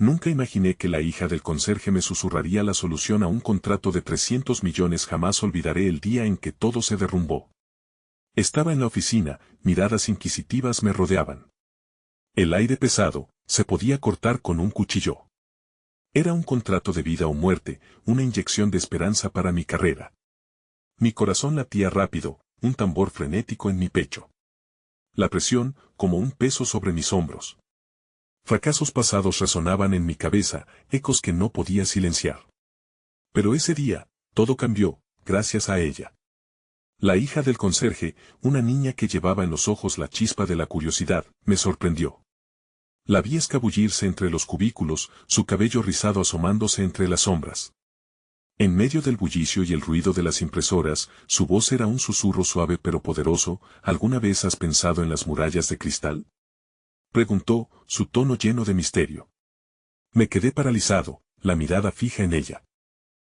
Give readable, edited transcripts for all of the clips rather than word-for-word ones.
Nunca imaginé que la hija del conserje me susurraría la solución a un contrato de 300 millones. Jamás olvidaré el día en que todo se derrumbó. Estaba en la oficina, miradas inquisitivas me rodeaban. El aire pesado, se podía cortar con un cuchillo. Era un contrato de vida o muerte, una inyección de esperanza para mi carrera. Mi corazón latía rápido, un tambor frenético en mi pecho. La presión, como un peso sobre mis hombros. Fracasos pasados resonaban en mi cabeza, ecos que no podía silenciar. Pero ese día, todo cambió, gracias a ella. La hija del conserje, una niña que llevaba en los ojos la chispa de la curiosidad, me sorprendió. La vi escabullirse entre los cubículos, su cabello rizado asomándose entre las sombras. En medio del bullicio y el ruido de las impresoras, su voz era un susurro suave pero poderoso. ¿Alguna vez has pensado en las murallas de cristal?, preguntó, su tono lleno de misterio. Me quedé paralizado, la mirada fija en ella.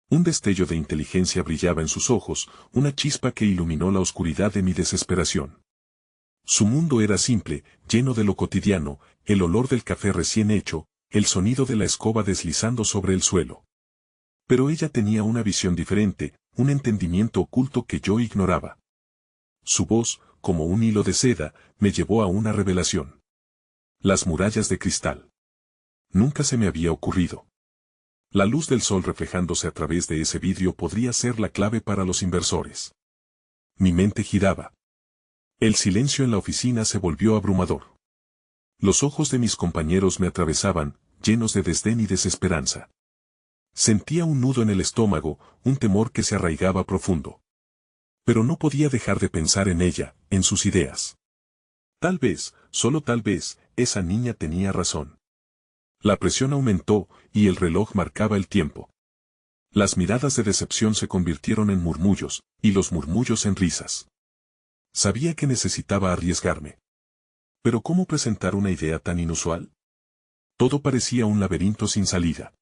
Un destello de inteligencia brillaba en sus ojos, una chispa que iluminó la oscuridad de mi desesperación. Su mundo era simple, lleno de lo cotidiano, el olor del café recién hecho, el sonido de la escoba deslizando sobre el suelo. Pero ella tenía una visión diferente, un entendimiento oculto que yo ignoraba. Su voz, como un hilo de seda, me llevó a una revelación. Las murallas de cristal. Nunca se me había ocurrido. La luz del sol reflejándose a través de ese vidrio podría ser la clave para los inversores. Mi mente giraba. El silencio en la oficina se volvió abrumador. Los ojos de mis compañeros me atravesaban, llenos de desdén y desesperanza. Sentía un nudo en el estómago, un temor que se arraigaba profundo. Pero no podía dejar de pensar en ella, en sus ideas. Tal vez, solo tal vez, esa niña tenía razón. La presión aumentó, y el reloj marcaba el tiempo. Las miradas de decepción se convirtieron en murmullos, y los murmullos en risas. Sabía que necesitaba arriesgarme. Pero ¿cómo presentar una idea tan inusual? Todo parecía un laberinto sin salida.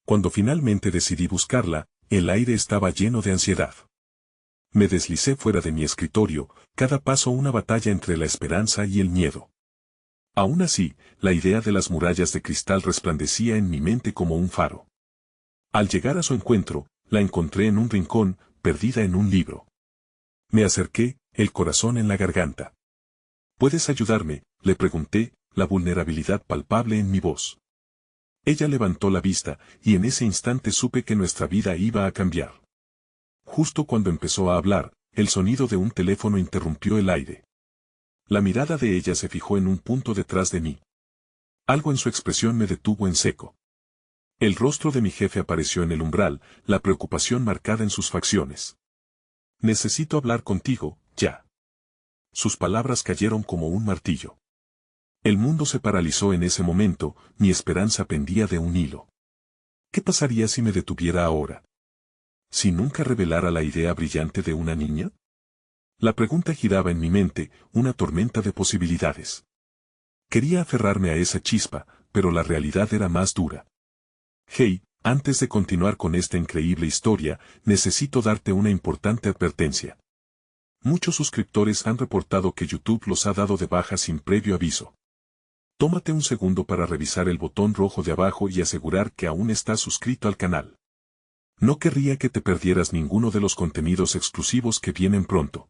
Cuando finalmente decidí buscarla, el aire estaba lleno de ansiedad. Me deslicé fuera de mi escritorio, cada paso una batalla entre la esperanza y el miedo. Aún así, la idea de las murallas de cristal resplandecía en mi mente como un faro. Al llegar a su encuentro, la encontré en un rincón, perdida en un libro. Me acerqué, el corazón en la garganta. ¿Puedes ayudarme?, le pregunté, la vulnerabilidad palpable en mi voz. Ella levantó la vista, y en ese instante supe que nuestra vida iba a cambiar. Justo cuando empezó a hablar, el sonido de un teléfono interrumpió el aire. La mirada de ella se fijó en un punto detrás de mí. Algo en su expresión me detuvo en seco. El rostro de mi jefe apareció en el umbral, la preocupación marcada en sus facciones. Necesito hablar contigo, ya. Sus palabras cayeron como un martillo. El mundo se paralizó en ese momento, mi esperanza pendía de un hilo. ¿Qué pasaría si me detuviera ahora? ¿Si nunca revelara la idea brillante de una niña? La pregunta giraba en mi mente, una tormenta de posibilidades. Quería aferrarme a esa chispa, pero la realidad era más dura. Hey, antes de continuar con esta increíble historia, necesito darte una importante advertencia. Muchos suscriptores han reportado que YouTube los ha dado de baja sin previo aviso. Tómate un segundo para revisar el botón rojo de abajo y asegurar que aún estás suscrito al canal. No querría que te perdieras ninguno de los contenidos exclusivos que vienen pronto.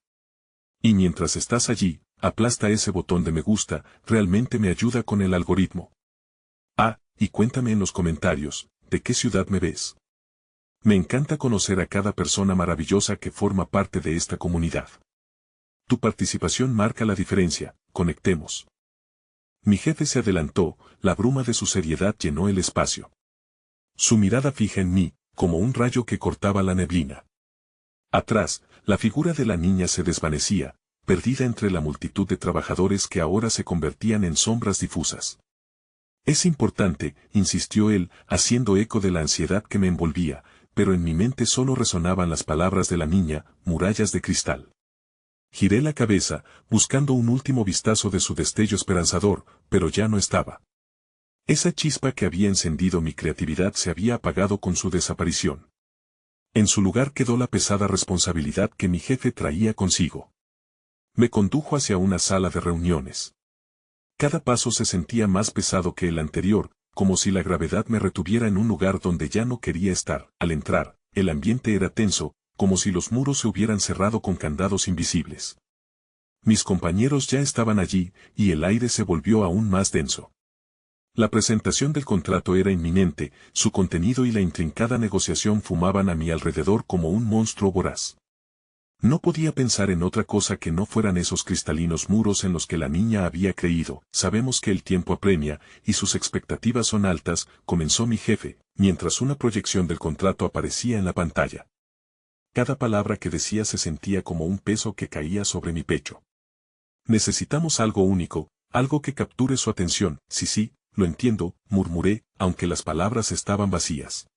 Y mientras estás allí, aplasta ese botón de me gusta, realmente me ayuda con el algoritmo. Ah, y cuéntame en los comentarios, ¿de qué ciudad me ves? Me encanta conocer a cada persona maravillosa que forma parte de esta comunidad. Tu participación marca la diferencia, conectemos. Mi jefe se adelantó, la bruma de su seriedad llenó el espacio. Su mirada fija en mí, como un rayo que cortaba la neblina. Atrás, la figura de la niña se desvanecía, perdida entre la multitud de trabajadores que ahora se convertían en sombras difusas. Es importante, insistió él, haciendo eco de la ansiedad que me envolvía, pero en mi mente solo resonaban las palabras de la niña, murallas de cristal. Giré la cabeza, buscando un último vistazo de su destello esperanzador, pero ya no estaba. Esa chispa que había encendido mi creatividad se había apagado con su desaparición. En su lugar quedó la pesada responsabilidad que mi jefe traía consigo. Me condujo hacia una sala de reuniones. Cada paso se sentía más pesado que el anterior, como si la gravedad me retuviera en un lugar donde ya no quería estar. Al entrar, el ambiente era tenso, como si los muros se hubieran cerrado con candados invisibles. Mis compañeros ya estaban allí, y el aire se volvió aún más denso. La presentación del contrato era inminente, su contenido y la intrincada negociación fumaban a mi alrededor como un monstruo voraz. No podía pensar en otra cosa que no fueran esos cristalinos muros en los que la niña había creído. Sabemos que el tiempo apremia, y sus expectativas son altas, comenzó mi jefe, mientras una proyección del contrato aparecía en la pantalla. Cada palabra que decía se sentía como un peso que caía sobre mi pecho. Necesitamos algo único, algo que capture su atención. Sí, lo entiendo, murmuré, aunque las palabras estaban vacías.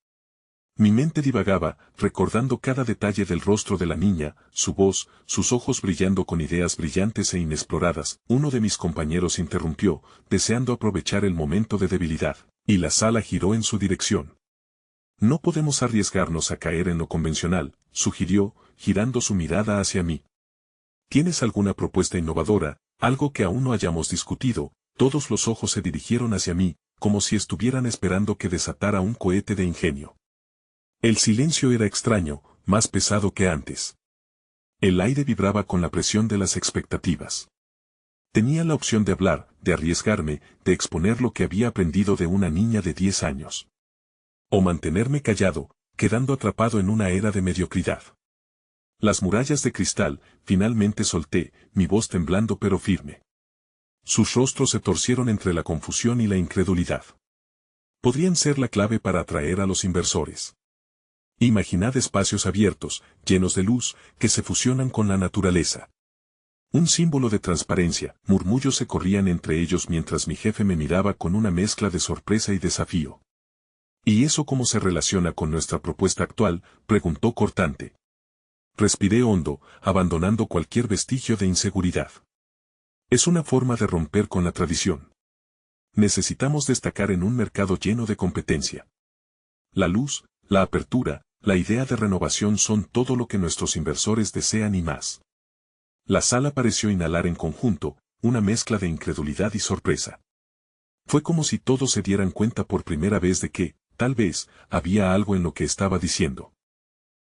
Mi mente divagaba, recordando cada detalle del rostro de la niña, su voz, sus ojos brillando con ideas brillantes e inexploradas. Uno de mis compañeros interrumpió, deseando aprovechar el momento de debilidad, y la sala giró en su dirección. No podemos arriesgarnos a caer en lo convencional, sugirió, girando su mirada hacia mí. ¿Tienes alguna propuesta innovadora, algo que aún no hayamos discutido? Todos los ojos se dirigieron hacia mí, como si estuvieran esperando que desatara un cohete de ingenio. El silencio era extraño, más pesado que antes. El aire vibraba con la presión de las expectativas. Tenía la opción de hablar, de arriesgarme, de exponer lo que había aprendido de una niña de 10 años. O mantenerme callado, quedando atrapado en una era de mediocridad. Las murallas de cristal, finalmente solté, mi voz temblando pero firme. Sus rostros se torcieron entre la confusión y la incredulidad. Podrían ser la clave para atraer a los inversores. Imaginad espacios abiertos, llenos de luz, que se fusionan con la naturaleza. Un símbolo de transparencia. Murmullos se corrían entre ellos mientras mi jefe me miraba con una mezcla de sorpresa y desafío. ¿Y eso cómo se relaciona con nuestra propuesta actual?, preguntó cortante. Respiré hondo, abandonando cualquier vestigio de inseguridad. Es una forma de romper con la tradición. Necesitamos destacar en un mercado lleno de competencia. La luz, la apertura, la idea de renovación son todo lo que nuestros inversores desean y más. La sala pareció inhalar en conjunto, una mezcla de incredulidad y sorpresa. Fue como si todos se dieran cuenta por primera vez de que, tal vez, había algo en lo que estaba diciendo.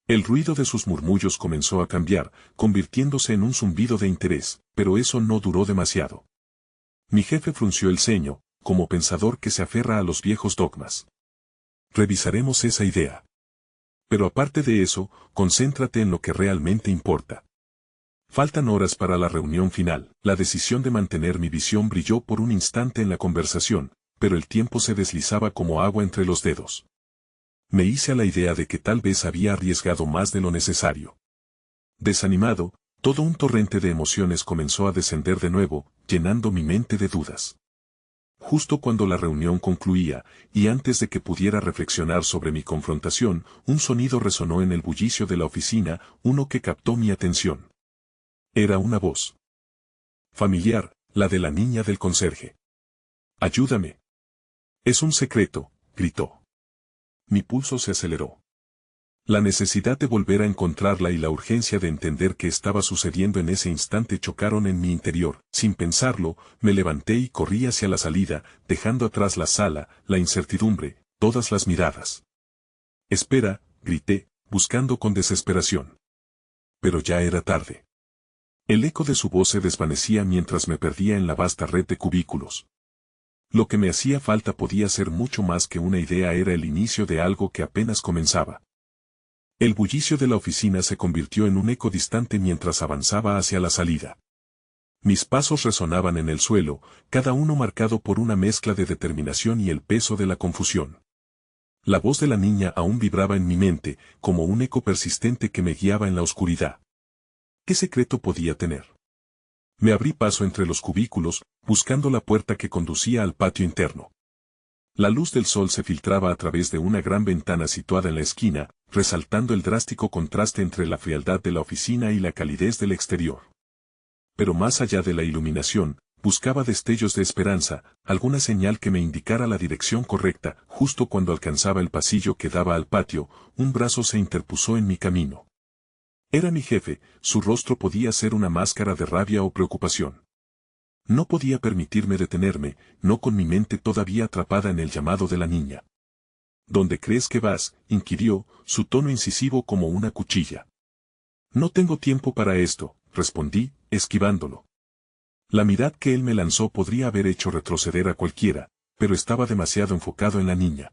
El ruido de sus murmullos comenzó a cambiar, convirtiéndose en un zumbido de interés, pero eso no duró demasiado. Mi jefe frunció el ceño, como pensador que se aferra a los viejos dogmas. Revisaremos esa idea. Pero aparte de eso, concéntrate en lo que realmente importa. Faltan horas para la reunión final. La decisión de mantener mi visión brilló por un instante en la conversación, pero el tiempo se deslizaba como agua entre los dedos. Me hice a la idea de que tal vez había arriesgado más de lo necesario. Desanimado, todo un torrente de emociones comenzó a descender de nuevo, llenando mi mente de dudas. Justo cuando la reunión concluía, y antes de que pudiera reflexionar sobre mi confrontación, un sonido resonó en el bullicio de la oficina, uno que captó mi atención. Era una voz familiar, la de la niña del conserje. «Ayúdame. Es un secreto», gritó. Mi pulso se aceleró. La necesidad de volver a encontrarla y la urgencia de entender qué estaba sucediendo en ese instante chocaron en mi interior. Sin pensarlo, me levanté y corrí hacia la salida, dejando atrás la sala, la incertidumbre, todas las miradas. «Espera», grité, buscando con desesperación. Pero ya era tarde. El eco de su voz se desvanecía mientras me perdía en la vasta red de cubículos. Lo que me hacía falta podía ser mucho más que una idea, era el inicio de algo que apenas comenzaba. El bullicio de la oficina se convirtió en un eco distante mientras avanzaba hacia la salida. Mis pasos resonaban en el suelo, cada uno marcado por una mezcla de determinación y el peso de la confusión. La voz de la niña aún vibraba en mi mente, como un eco persistente que me guiaba en la oscuridad. ¿Qué secreto podía tener? Me abrí paso entre los cubículos, buscando la puerta que conducía al patio interno. La luz del sol se filtraba a través de una gran ventana situada en la esquina, resaltando el drástico contraste entre la frialdad de la oficina y la calidez del exterior. Pero más allá de la iluminación, buscaba destellos de esperanza, alguna señal que me indicara la dirección correcta. Justo cuando alcanzaba el pasillo que daba al patio, un brazo se interpuso en mi camino. Era mi jefe, su rostro podía ser una máscara de rabia o preocupación. No podía permitirme detenerme, no con mi mente todavía atrapada en el llamado de la niña. ¿Dónde crees que vas?, inquirió, su tono incisivo como una cuchilla. No tengo tiempo para esto, respondí, esquivándolo. La mirada que él me lanzó podría haber hecho retroceder a cualquiera, pero estaba demasiado enfocado en la niña.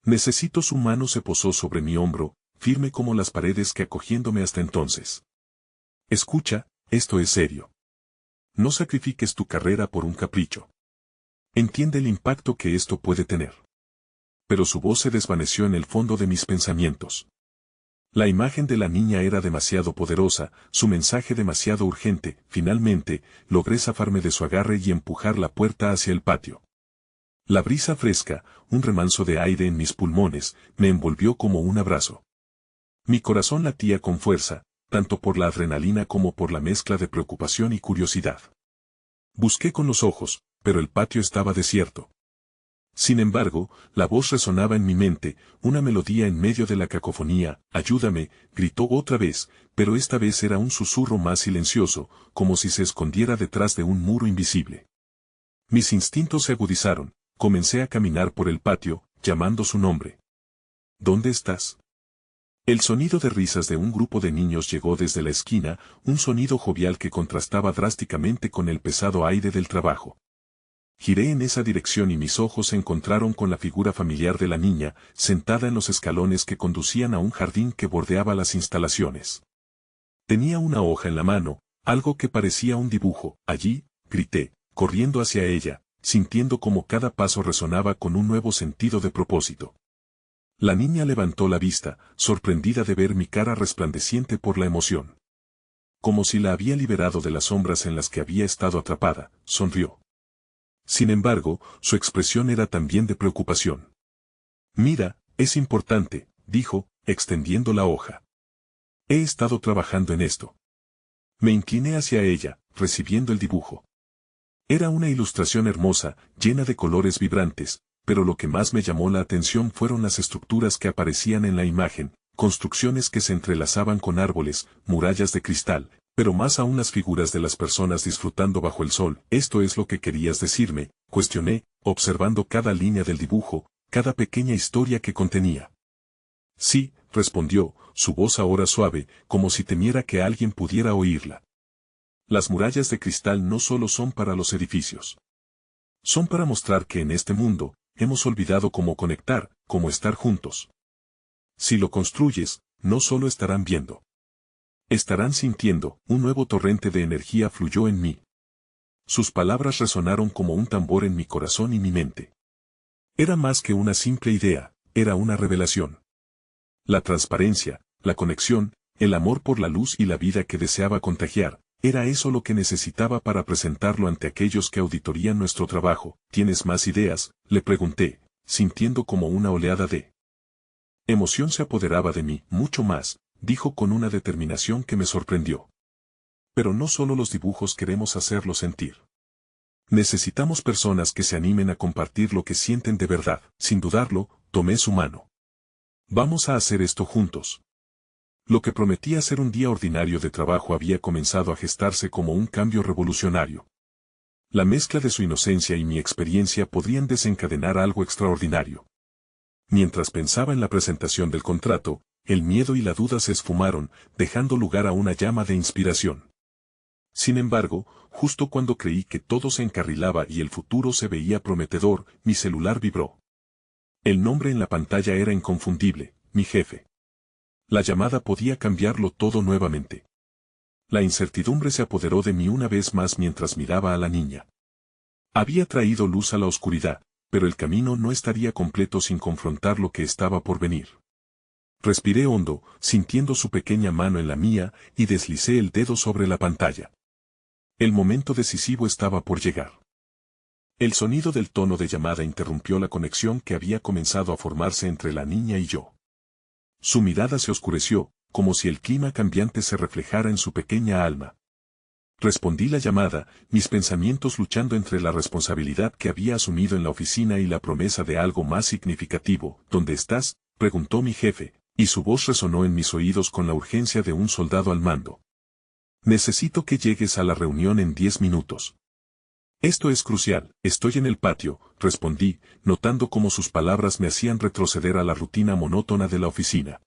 Necesito. Su mano se posó sobre mi hombro, firme como las paredes que acogiéndome hasta entonces. Escucha, esto es serio. No sacrifiques tu carrera por un capricho. Entiende el impacto que esto puede tener. Pero su voz se desvaneció en el fondo de mis pensamientos. La imagen de la niña era demasiado poderosa, su mensaje demasiado urgente. Finalmente, logré zafarme de su agarre y empujar la puerta hacia el patio. La brisa fresca, un remanso de aire en mis pulmones, me envolvió como un abrazo. Mi corazón latía con fuerza, tanto por la adrenalina como por la mezcla de preocupación y curiosidad. Busqué con los ojos, pero el patio estaba desierto. Sin embargo, la voz resonaba en mi mente, una melodía en medio de la cacofonía. Ayúdame, gritó otra vez, pero esta vez era un susurro más silencioso, como si se escondiera detrás de un muro invisible. Mis instintos se agudizaron, comencé a caminar por el patio, llamando su nombre. ¿Dónde estás? El sonido de risas de un grupo de niños llegó desde la esquina, un sonido jovial que contrastaba drásticamente con el pesado aire del trabajo. Giré en esa dirección y mis ojos se encontraron con la figura familiar de la niña, sentada en los escalones que conducían a un jardín que bordeaba las instalaciones. Tenía una hoja en la mano, algo que parecía un dibujo. Allí, grité, corriendo hacia ella, sintiendo como cada paso resonaba con un nuevo sentido de propósito. La niña levantó la vista, sorprendida de ver mi cara resplandeciente por la emoción. Como si la había liberado de las sombras en las que había estado atrapada, sonrió. Sin embargo, su expresión era también de preocupación. Mira, es importante, dijo, extendiendo la hoja. He estado trabajando en esto. Me incliné hacia ella, recibiendo el dibujo. Era una ilustración hermosa, llena de colores vibrantes, pero lo que más me llamó la atención fueron las estructuras que aparecían en la imagen, construcciones que se entrelazaban con árboles, murallas de cristal, pero más aún las figuras de las personas disfrutando bajo el sol. ¿Esto es lo que querías decirme?, cuestioné, observando cada línea del dibujo, cada pequeña historia que contenía. Sí, respondió, su voz ahora suave, como si temiera que alguien pudiera oírla. Las murallas de cristal no solo son para los edificios. Son para mostrar que en este mundo, hemos olvidado cómo conectar, cómo estar juntos. Si lo construyes, no solo estarán viendo. Estarán sintiendo. Un nuevo torrente de energía fluyó en mí. Sus palabras resonaron como un tambor en mi corazón y mi mente. Era más que una simple idea, era una revelación. La transparencia, la conexión, el amor por la luz y la vida que deseaba contagiar, era eso lo que necesitaba para presentarlo ante aquellos que auditorían nuestro trabajo. ¿Tienes más ideas?, le pregunté, sintiendo como una oleada de emoción se apoderaba de mí. Mucho más, dijo con una determinación que me sorprendió. Pero no solo los dibujos queremos hacerlo sentir. Necesitamos personas que se animen a compartir lo que sienten de verdad. Sin dudarlo, tomé su mano. Vamos a hacer esto juntos. Lo que prometía ser un día ordinario de trabajo había comenzado a gestarse como un cambio revolucionario. La mezcla de su inocencia y mi experiencia podrían desencadenar algo extraordinario. Mientras pensaba en la presentación del contrato, el miedo y la duda se esfumaron, dejando lugar a una llama de inspiración. Sin embargo, justo cuando creí que todo se encarrilaba y el futuro se veía prometedor, mi celular vibró. El nombre en la pantalla era inconfundible, mi jefe. La llamada podía cambiarlo todo nuevamente. La incertidumbre se apoderó de mí una vez más mientras miraba a la niña. Había traído luz a la oscuridad, pero el camino no estaría completo sin confrontar lo que estaba por venir. Respiré hondo, sintiendo su pequeña mano en la mía, y deslicé el dedo sobre la pantalla. El momento decisivo estaba por llegar. El sonido del tono de llamada interrumpió la conexión que había comenzado a formarse entre la niña y yo. Su mirada se oscureció, como si el clima cambiante se reflejara en su pequeña alma. Respondí la llamada, mis pensamientos luchando entre la responsabilidad que había asumido en la oficina y la promesa de algo más significativo. ¿Dónde estás?, preguntó mi jefe, y su voz resonó en mis oídos con la urgencia de un soldado al mando. Necesito que llegues a la reunión en 10 minutos. Esto es crucial. Estoy en el patio, respondí, notando cómo sus palabras me hacían retroceder a la rutina monótona de la oficina.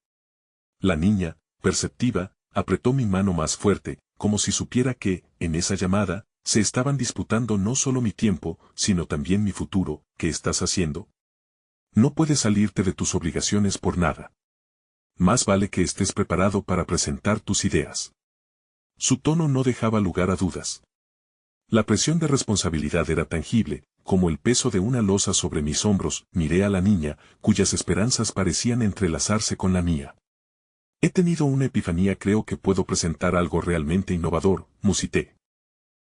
La niña, perceptiva, apretó mi mano más fuerte, como si supiera que, en esa llamada, se estaban disputando no solo mi tiempo, sino también mi futuro. ¿Qué estás haciendo? No puedes salirte de tus obligaciones por nada. Más vale que estés preparado para presentar tus ideas. Su tono no dejaba lugar a dudas. La presión de responsabilidad era tangible, como el peso de una losa sobre mis hombros. Miré a la niña, cuyas esperanzas parecían entrelazarse con la mía. He tenido una epifanía, creo que puedo presentar algo realmente innovador, musité.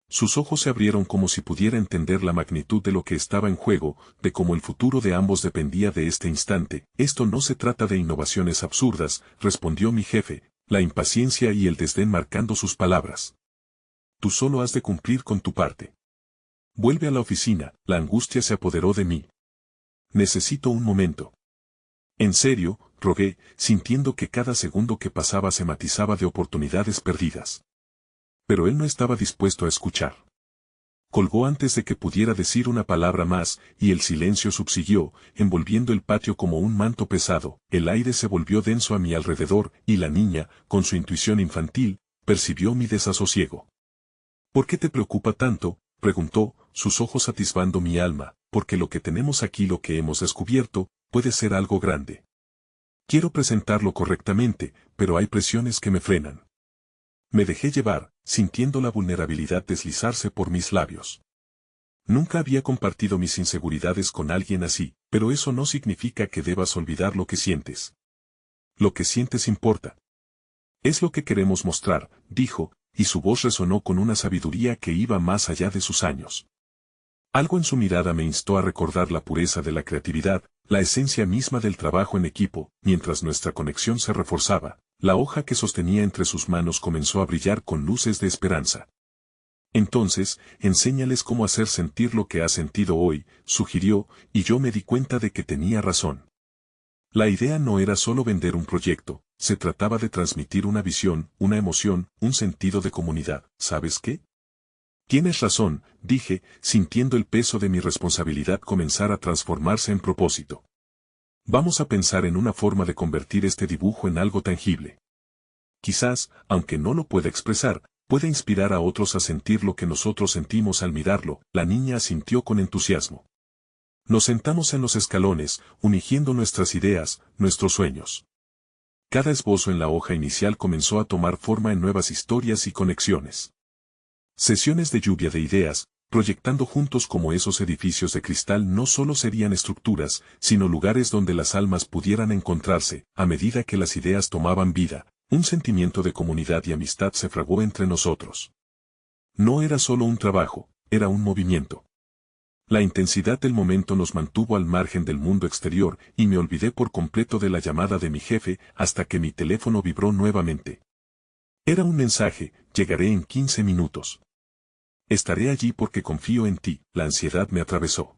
Sus ojos se abrieron como si pudiera entender la magnitud de lo que estaba en juego, de cómo el futuro de ambos dependía de este instante. Esto no se trata de innovaciones absurdas, respondió mi jefe, la impaciencia y el desdén marcando sus palabras. Tú solo has de cumplir con tu parte. Vuelve a la oficina. La angustia se apoderó de mí. Necesito un momento. En serio, rogué, sintiendo que cada segundo que pasaba se matizaba de oportunidades perdidas. Pero él no estaba dispuesto a escuchar. Colgó antes de que pudiera decir una palabra más, y el silencio subsiguió, envolviendo el patio como un manto pesado. El aire se volvió denso a mi alrededor, y la niña, con su intuición infantil, percibió mi desasosiego. ¿Por qué te preocupa tanto?, preguntó, sus ojos atisbando mi alma. Porque lo que tenemos aquí, lo que hemos descubierto, puede ser algo grande. Quiero presentarlo correctamente, pero hay presiones que me frenan. Me dejé llevar, sintiendo la vulnerabilidad deslizarse por mis labios. Nunca había compartido mis inseguridades con alguien así, pero eso no significa que debas olvidar lo que sientes. Lo que sientes importa. Es lo que queremos mostrar, dijo, y su voz resonó con una sabiduría que iba más allá de sus años. Algo en su mirada me instó a recordar la pureza de la creatividad, la esencia misma del trabajo en equipo. Mientras nuestra conexión se reforzaba, la hoja que sostenía entre sus manos comenzó a brillar con luces de esperanza. Entonces, enséñales cómo hacer sentir lo que has sentido hoy, sugirió, y yo me di cuenta de que tenía razón. La idea no era solo vender un proyecto, se trataba de transmitir una visión, una emoción, un sentido de comunidad. ¿Sabes qué? Tienes razón, dije, sintiendo el peso de mi responsabilidad comenzar a transformarse en propósito. Vamos a pensar en una forma de convertir este dibujo en algo tangible. Quizás, aunque no lo pueda expresar, puede inspirar a otros a sentir lo que nosotros sentimos al mirarlo. La niña asintió con entusiasmo. Nos sentamos en los escalones, uniendo nuestras ideas, nuestros sueños. Cada esbozo en la hoja inicial comenzó a tomar forma en nuevas historias y conexiones. Sesiones de lluvia de ideas, proyectando juntos como esos edificios de cristal no solo serían estructuras, sino lugares donde las almas pudieran encontrarse. A medida que las ideas tomaban vida, un sentimiento de comunidad y amistad se fraguó entre nosotros. No era solo un trabajo, era un movimiento. La intensidad del momento nos mantuvo al margen del mundo exterior, y me olvidé por completo de la llamada de mi jefe hasta que mi teléfono vibró nuevamente. Era un mensaje: llegaré en 15 minutos. Estaré allí porque confío en ti. La ansiedad me atravesó.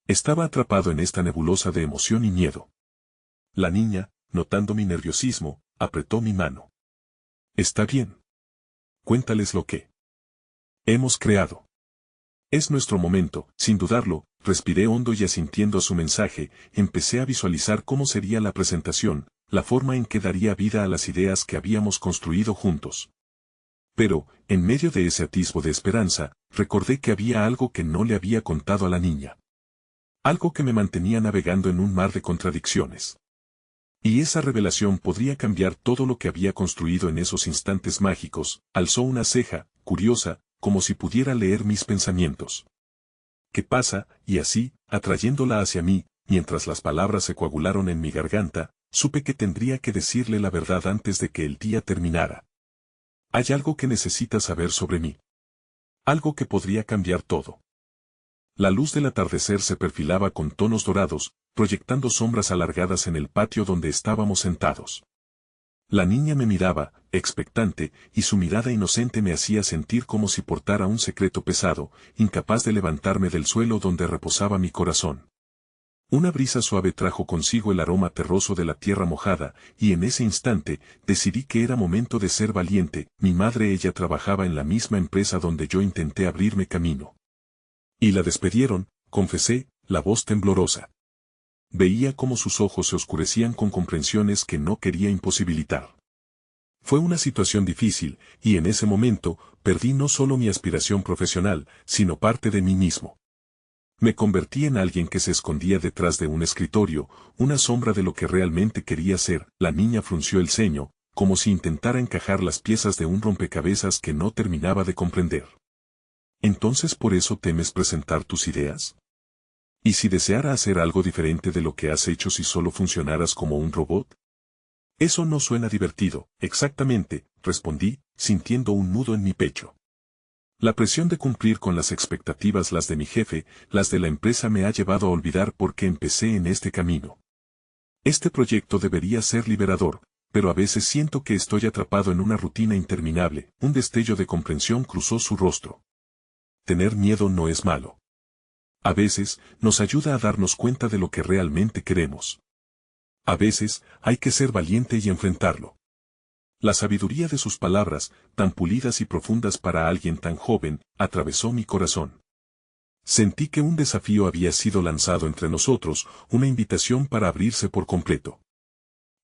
Estaba atrapado en esta nebulosa de emoción y miedo. La niña, notando mi nerviosismo, apretó mi mano. Está bien. Cuéntales lo que hemos creado. Es nuestro momento. Sin dudarlo, respiré hondo y asintiendo a su mensaje, empecé a visualizar cómo sería la presentación, la forma en que daría vida a las ideas que habíamos construido juntos. Pero, en medio de ese atisbo de esperanza, recordé que había algo que no le había contado a la niña. Algo que me mantenía navegando en un mar de contradicciones. Y esa revelación podría cambiar todo lo que había construido en esos instantes mágicos. Alzó una ceja, curiosa, como si pudiera leer mis pensamientos. ¿Qué pasa? Y así, atrayéndola hacia mí, mientras las palabras se coagularon en mi garganta, supe que tendría que decirle la verdad antes de que el día terminara. Hay algo que necesitas saber sobre mí. Algo que podría cambiar todo. La luz del atardecer se perfilaba con tonos dorados, proyectando sombras alargadas en el patio donde estábamos sentados. La niña me miraba, expectante, y su mirada inocente me hacía sentir como si portara un secreto pesado, incapaz de levantarme del suelo donde reposaba mi corazón. Una brisa suave trajo consigo el aroma terroso de la tierra mojada, y en ese instante, decidí que era momento de ser valiente. Mi madre, ella trabajaba en la misma empresa donde yo intenté abrirme camino. Y la despidieron, confesé, la voz temblorosa. Veía cómo sus ojos se oscurecían con comprensiones que no quería imposibilitar. Fue una situación difícil, y en ese momento, perdí no solo mi aspiración profesional, sino parte de mí mismo. Me convertí en alguien que se escondía detrás de un escritorio, una sombra de lo que realmente quería ser. La niña frunció el ceño, como si intentara encajar las piezas de un rompecabezas que no terminaba de comprender. ¿Entonces por eso temes presentar tus ideas? ¿Y si deseara hacer algo diferente de lo que has hecho si solo funcionaras como un robot? Eso no suena divertido, exactamente, respondí, sintiendo un nudo en mi pecho. La presión de cumplir con las expectativas, las de mi jefe, las de la empresa, me ha llevado a olvidar por qué empecé en este camino. Este proyecto debería ser liberador, pero a veces siento que estoy atrapado en una rutina interminable. Un destello de comprensión cruzó su rostro. Tener miedo no es malo. A veces, nos ayuda a darnos cuenta de lo que realmente queremos. A veces, hay que ser valiente y enfrentarlo. La sabiduría de sus palabras, tan pulidas y profundas para alguien tan joven, atravesó mi corazón. Sentí que un desafío había sido lanzado entre nosotros, una invitación para abrirse por completo.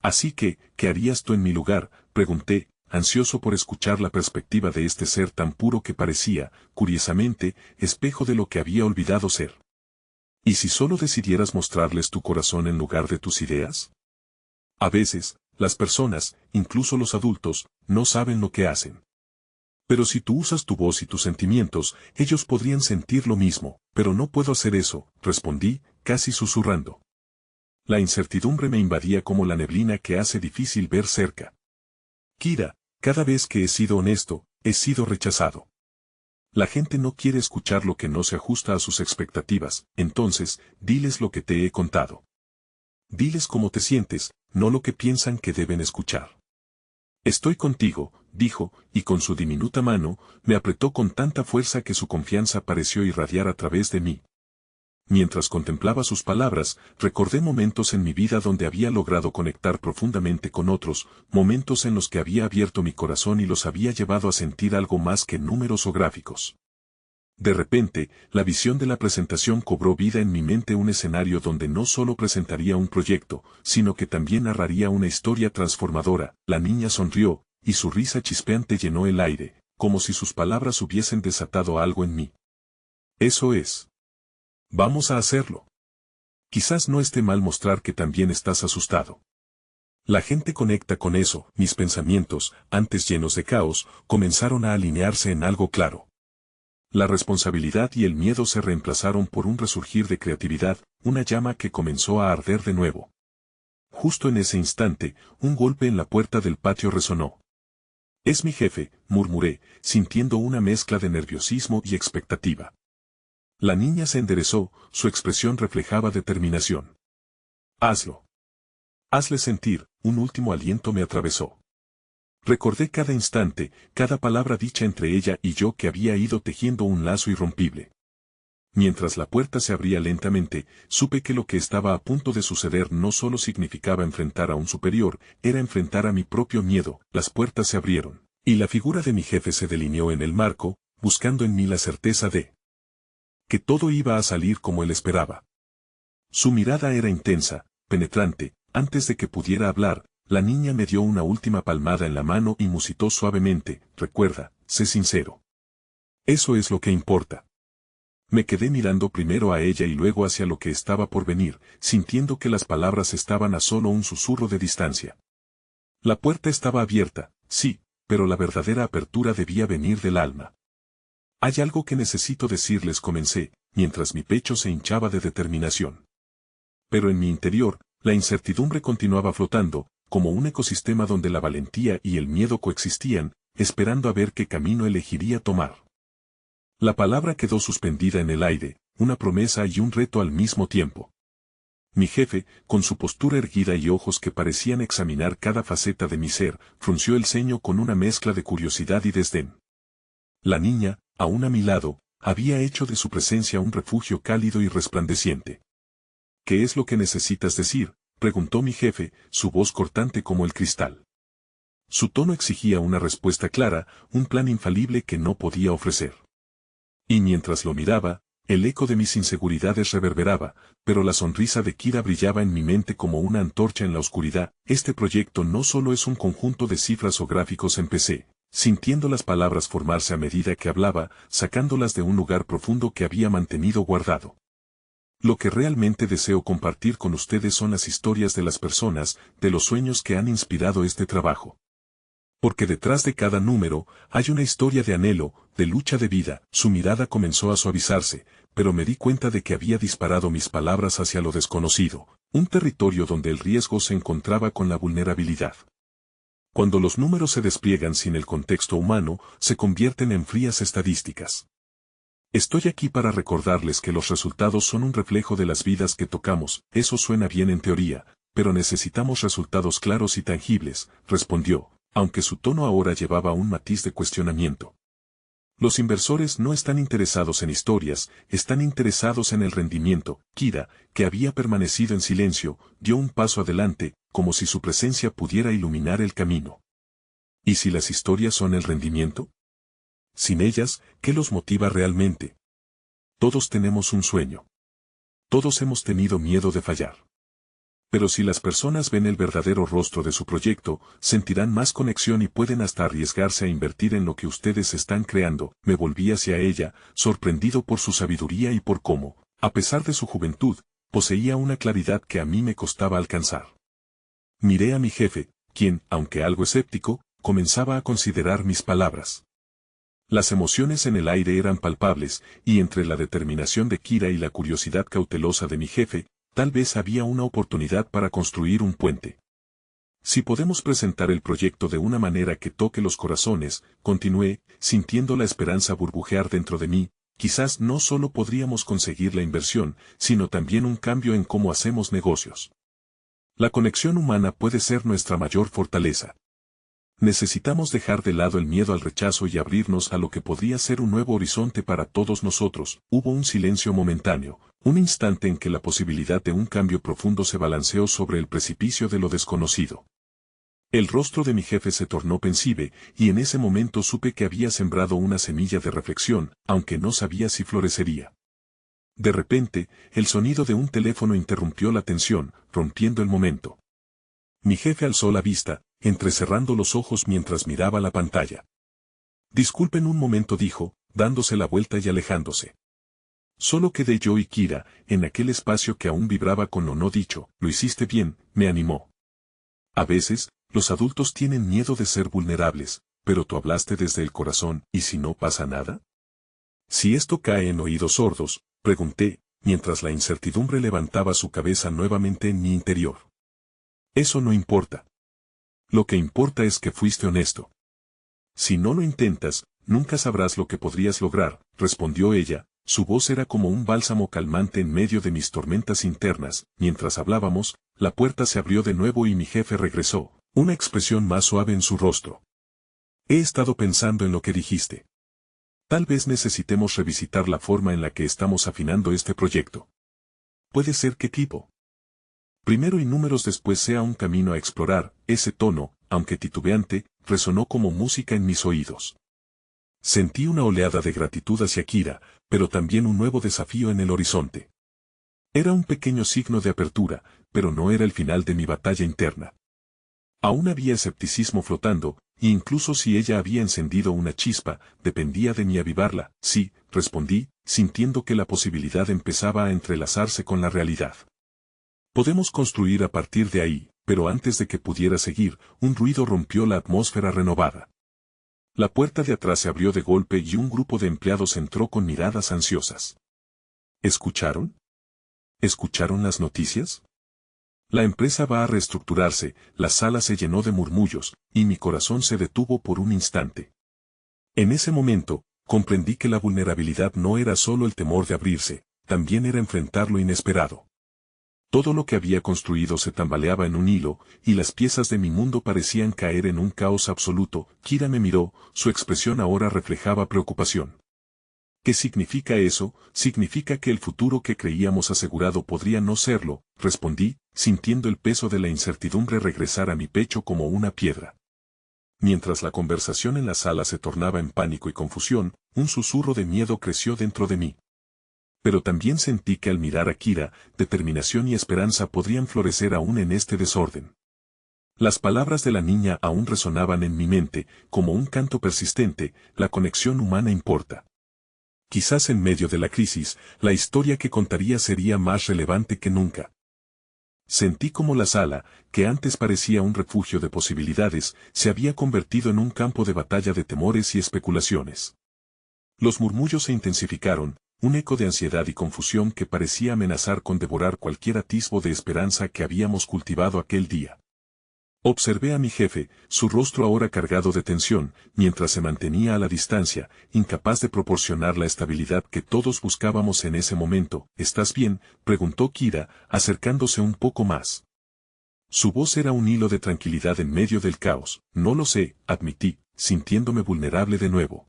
Así que, ¿qué harías tú en mi lugar?, pregunté, ansioso por escuchar la perspectiva de este ser tan puro que parecía, curiosamente, espejo de lo que había olvidado ser. ¿Y si solo decidieras mostrarles tu corazón en lugar de tus ideas? A veces, las personas, incluso los adultos, no saben lo que hacen. Pero si tú usas tu voz y tus sentimientos, ellos podrían sentir lo mismo. Pero no puedo hacer eso, respondí, casi susurrando. La incertidumbre me invadía como la neblina que hace difícil ver cerca. Kira, cada vez que he sido honesto, he sido rechazado. La gente no quiere escuchar lo que no se ajusta a sus expectativas, entonces, diles lo que te he contado. Diles cómo te sientes, no lo que piensan que deben escuchar. Estoy contigo, dijo, y con su diminuta mano, me apretó con tanta fuerza que su confianza pareció irradiar a través de mí. Mientras contemplaba sus palabras, recordé momentos en mi vida donde había logrado conectar profundamente con otros, momentos en los que había abierto mi corazón y los había llevado a sentir algo más que números o gráficos. De repente, la visión de la presentación cobró vida en mi mente, un escenario donde no solo presentaría un proyecto, sino que también narraría una historia transformadora. La niña sonrió, y su risa chispeante llenó el aire, como si sus palabras hubiesen desatado algo en mí. Eso es. Vamos a hacerlo. Quizás no esté mal mostrar que también estás asustado. La gente conecta con eso. Mis pensamientos, antes llenos de caos, comenzaron a alinearse en algo claro. La responsabilidad y el miedo se reemplazaron por un resurgir de creatividad, una llama que comenzó a arder de nuevo. Justo en ese instante, un golpe en la puerta del patio resonó. «Es mi jefe», murmuré, sintiendo una mezcla de nerviosismo y expectativa. La niña se enderezó, su expresión reflejaba determinación. «Hazlo. Hazle sentir», un último aliento me atravesó. Recordé cada instante, cada palabra dicha entre ella y yo que había ido tejiendo un lazo irrompible. Mientras la puerta se abría lentamente, supe que lo que estaba a punto de suceder no solo significaba enfrentar a un superior, era enfrentar a mi propio miedo. Las puertas se abrieron, y la figura de mi jefe se delineó en el marco, buscando en mí la certeza de que todo iba a salir como él esperaba. Su mirada era intensa, penetrante. Antes de que pudiera hablar, la niña me dio una última palmada en la mano y musitó suavemente: «Recuerda, sé sincero. Eso es lo que importa». Me quedé mirando primero a ella y luego hacia lo que estaba por venir, sintiendo que las palabras estaban a solo un susurro de distancia. La puerta estaba abierta, sí, pero la verdadera apertura debía venir del alma. «Hay algo que necesito decirles», comencé, mientras mi pecho se hinchaba de determinación. Pero en mi interior, la incertidumbre continuaba flotando, como un ecosistema donde la valentía y el miedo coexistían, esperando a ver qué camino elegiría tomar. La palabra quedó suspendida en el aire, una promesa y un reto al mismo tiempo. Mi jefe, con su postura erguida y ojos que parecían examinar cada faceta de mi ser, frunció el ceño con una mezcla de curiosidad y desdén. La niña, aún a mi lado, había hecho de su presencia un refugio cálido y resplandeciente. «¿Qué es lo que necesitas decir?», preguntó mi jefe, su voz cortante como el cristal. Su tono exigía una respuesta clara, un plan infalible que no podía ofrecer. Y mientras lo miraba, El eco de mis inseguridades reverberaba, pero la sonrisa de Kira brillaba en mi mente como una antorcha en la oscuridad. Este proyecto no solo es un conjunto de cifras o gráficos, empecé, sintiendo las palabras formarse a medida que hablaba, sacándolas de un lugar profundo que había mantenido guardado. Lo que realmente deseo compartir con ustedes son las historias de las personas, de los sueños que han inspirado este trabajo. Porque detrás de cada número, hay una historia de anhelo, de lucha de vida. Su mirada comenzó a suavizarse, pero me di cuenta de que había disparado mis palabras hacia lo desconocido, un territorio donde el riesgo se encontraba con la vulnerabilidad. Cuando los números se despliegan sin el contexto humano, se convierten en frías estadísticas. Estoy aquí para recordarles que los resultados son un reflejo de las vidas que tocamos. Eso suena bien en teoría, pero necesitamos resultados claros y tangibles, respondió, aunque su tono ahora llevaba un matiz de cuestionamiento. Los inversores no están interesados en historias, están interesados en el rendimiento. Kira, que había permanecido en silencio, dio un paso adelante, como si su presencia pudiera iluminar el camino. ¿Y si las historias son el rendimiento? Sin ellas, ¿qué los motiva realmente? Todos tenemos un sueño. Todos hemos tenido miedo de fallar. Pero si las personas ven el verdadero rostro de su proyecto, sentirán más conexión y pueden hasta arriesgarse a invertir en lo que ustedes están creando. Me volví hacia ella, sorprendido por su sabiduría y por cómo, a pesar de su juventud, poseía una claridad que a mí me costaba alcanzar. Miré a mi jefe, quien, aunque algo escéptico, comenzaba a considerar mis palabras. Las emociones en el aire eran palpables, y entre la determinación de Kira y la curiosidad cautelosa de mi jefe, tal vez había una oportunidad para construir un puente. Si podemos presentar el proyecto de una manera que toque los corazones, continué, sintiendo la esperanza burbujear dentro de mí, quizás no solo podríamos conseguir la inversión, sino también un cambio en cómo hacemos negocios. La conexión humana puede ser nuestra mayor fortaleza. Necesitamos dejar de lado el miedo al rechazo y abrirnos a lo que podría ser un nuevo horizonte para todos nosotros. Hubo un silencio momentáneo, un instante en que la posibilidad de un cambio profundo se balanceó sobre el precipicio de lo desconocido. El rostro de mi jefe se tornó pensivo, y en ese momento supe que había sembrado una semilla de reflexión, aunque no sabía si florecería. De repente, el sonido de un teléfono interrumpió la tensión, rompiendo el momento. Mi jefe alzó la vista, entrecerrando los ojos mientras miraba la pantalla. Disculpen un momento, dijo, dándose la vuelta y alejándose. Solo quedé yo y Kira, en aquel espacio que aún vibraba con lo no dicho. Lo hiciste bien, me animó. A veces, los adultos tienen miedo de ser vulnerables, pero tú hablaste desde el corazón. ¿Y si no pasa nada? Si esto cae en oídos sordos, pregunté, mientras la incertidumbre levantaba su cabeza nuevamente en mi interior. Eso no importa. Lo que importa es que fuiste honesto. Si no lo intentas, nunca sabrás lo que podrías lograr, respondió ella. Su voz era como un bálsamo calmante en medio de mis tormentas internas. Mientras hablábamos, la puerta se abrió de nuevo y mi jefe regresó, una expresión más suave en su rostro. He estado pensando en lo que dijiste. Tal vez necesitemos revisitar la forma en la que estamos afinando este proyecto. ¿Puede ser qué tipo? Primero y números después sea un camino a explorar. Ese tono, aunque titubeante, resonó como música en mis oídos. Sentí una oleada de gratitud hacia Kira, pero también un nuevo desafío en el horizonte. Era un pequeño signo de apertura, pero no era el final de mi batalla interna. Aún había escepticismo flotando, e incluso si ella había encendido una chispa, dependía de mí avivarla. Sí, respondí, sintiendo que la posibilidad empezaba a entrelazarse con la realidad. Podemos construir a partir de ahí, pero antes de que pudiera seguir, un ruido rompió la atmósfera renovada. La puerta de atrás se abrió de golpe y un grupo de empleados entró con miradas ansiosas. ¿Escucharon? ¿Escucharon las noticias? La empresa va a reestructurarse. La sala se llenó de murmullos, y mi corazón se detuvo por un instante. En ese momento, comprendí que la vulnerabilidad no era solo el temor de abrirse, también era enfrentar lo inesperado. Todo lo que había construido se tambaleaba en un hilo, y las piezas de mi mundo parecían caer en un caos absoluto. Kira me miró, su expresión ahora reflejaba preocupación. ¿Qué significa eso? Significa que el futuro que creíamos asegurado podría no serlo, respondí, sintiendo el peso de la incertidumbre regresar a mi pecho como una piedra. Mientras la conversación en la sala se tornaba en pánico y confusión, un susurro de miedo creció dentro de mí. Pero también sentí que al mirar a Kira, determinación y esperanza podrían florecer aún en este desorden. Las palabras de la niña aún resonaban en mi mente, como un canto persistente, la conexión humana importa. Quizás en medio de la crisis, la historia que contaría sería más relevante que nunca. Sentí como la sala, que antes parecía un refugio de posibilidades, se había convertido en un campo de batalla de temores y especulaciones. Los murmullos se intensificaron, un eco de ansiedad y confusión que parecía amenazar con devorar cualquier atisbo de esperanza que habíamos cultivado aquel día. Observé a mi jefe, su rostro ahora cargado de tensión, mientras se mantenía a la distancia, incapaz de proporcionar la estabilidad que todos buscábamos en ese momento. ¿Estás bien?, preguntó Kira, acercándose un poco más. Su voz era un hilo de tranquilidad en medio del caos. No lo sé, admití, sintiéndome vulnerable de nuevo.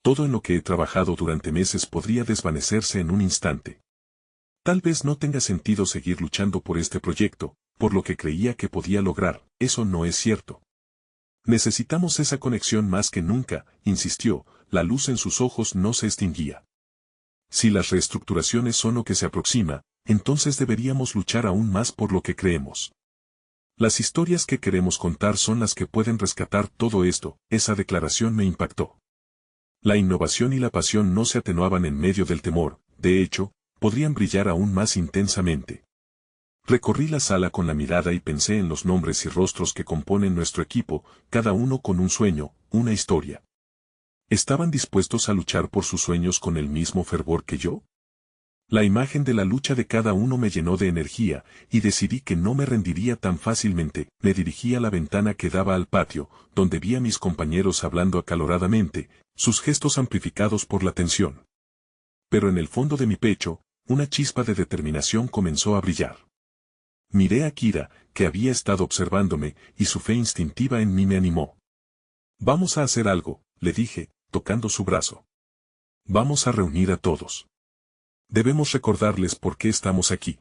Todo en lo que he trabajado durante meses podría desvanecerse en un instante. Tal vez no tenga sentido seguir luchando por este proyecto, por lo que creía que podía lograr. Eso no es cierto. Necesitamos esa conexión más que nunca, insistió, la luz en sus ojos no se extinguía. Si las reestructuraciones son lo que se aproxima, entonces deberíamos luchar aún más por lo que creemos. Las historias que queremos contar son las que pueden rescatar todo esto. Esa declaración me impactó. La innovación y la pasión no se atenuaban en medio del temor, de hecho, podrían brillar aún más intensamente. Recorrí la sala con la mirada y pensé en los nombres y rostros que componen nuestro equipo, cada uno con un sueño, una historia. ¿Estaban dispuestos a luchar por sus sueños con el mismo fervor que yo? La imagen de la lucha de cada uno me llenó de energía, y decidí que no me rendiría tan fácilmente. Me dirigí a la ventana que daba al patio, donde vi a mis compañeros hablando acaloradamente, sus gestos amplificados por la tensión. Pero en el fondo de mi pecho, una chispa de determinación comenzó a brillar. Miré a Kira, que había estado observándome, y su fe instintiva en mí me animó. Vamos a hacer algo, le dije, tocando su brazo. Vamos a reunir a todos. Debemos recordarles por qué estamos aquí.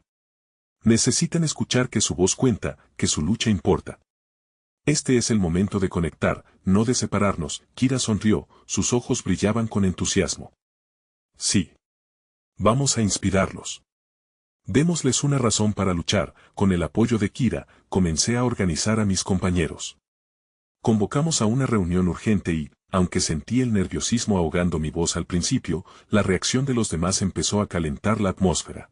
Necesitan escuchar que su voz cuenta, que su lucha importa. Este es el momento de conectar, no de separarnos. Kira sonrió, sus ojos brillaban con entusiasmo. Sí. Vamos a inspirarlos. Démosles una razón para luchar. Con el apoyo de Kira, comencé a organizar a mis compañeros. Convocamos a una reunión urgente y, aunque sentí el nerviosismo ahogando mi voz al principio, la reacción de los demás empezó a calentar la atmósfera.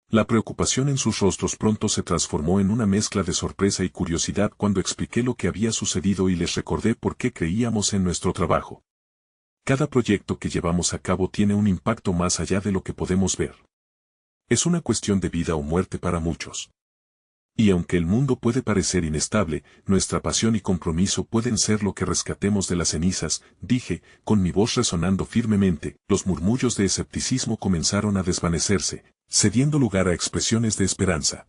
La preocupación en sus rostros pronto se transformó en una mezcla de sorpresa y curiosidad cuando expliqué lo que había sucedido y les recordé por qué creíamos en nuestro trabajo. Cada proyecto que llevamos a cabo tiene un impacto más allá de lo que podemos ver. Es una cuestión de vida o muerte para muchos. Y aunque el mundo puede parecer inestable, nuestra pasión y compromiso pueden ser lo que rescatemos de las cenizas, dije, con mi voz resonando firmemente. Los murmullos de escepticismo comenzaron a desvanecerse, cediendo lugar a expresiones de esperanza.